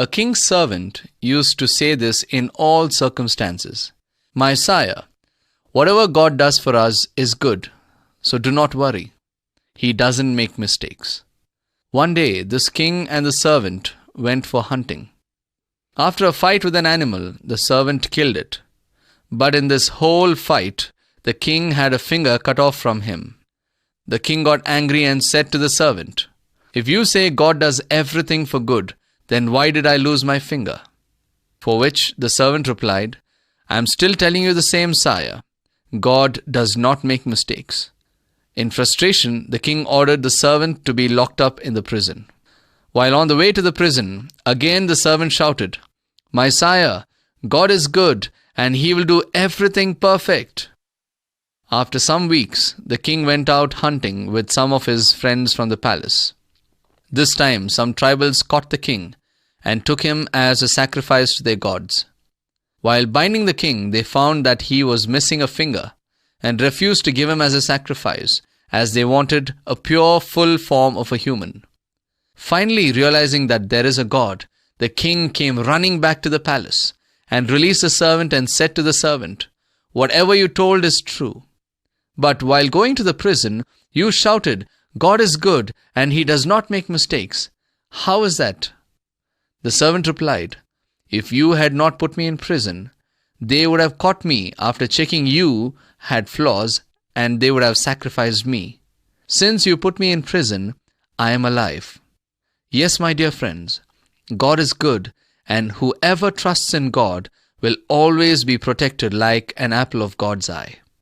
A king's servant used to say this in all circumstances. "My sire, whatever God does for us is good, so do not worry. He doesn't make mistakes." One day, this king and the servant went for hunting. After a fight with an animal, the servant killed it. But in this whole fight, the king had a finger cut off from him. The king got angry and said to the servant, "If you say God does everything for good, then why did I lose my finger?" For which the servant replied, "I am still telling you the same, sire. God does not make mistakes." In frustration, the king ordered the servant to be locked up in the prison. While on the way to the prison, again the servant shouted, "My sire, God is good, and he will do everything perfect." After some weeks, the king went out hunting with some of his friends from the palace. This time, some tribals caught the king and took him as a sacrifice to their gods. While binding the king, they found that he was missing a finger and refused to give him as a sacrifice, as they wanted a pure, full form of a human. Finally, realizing that there is a God, the king came running back to the palace and released the servant and said to the servant, "Whatever you told is true. But while going to the prison, you shouted, 'God is good and he does not make mistakes.' How is that?" The servant replied, "If you had not put me in prison, they would have caught me after checking you had flaws, and they would have sacrificed me. Since you put me in prison, I am alive." Yes, my dear friends, God is good, and whoever trusts in God will always be protected like an apple of God's eye.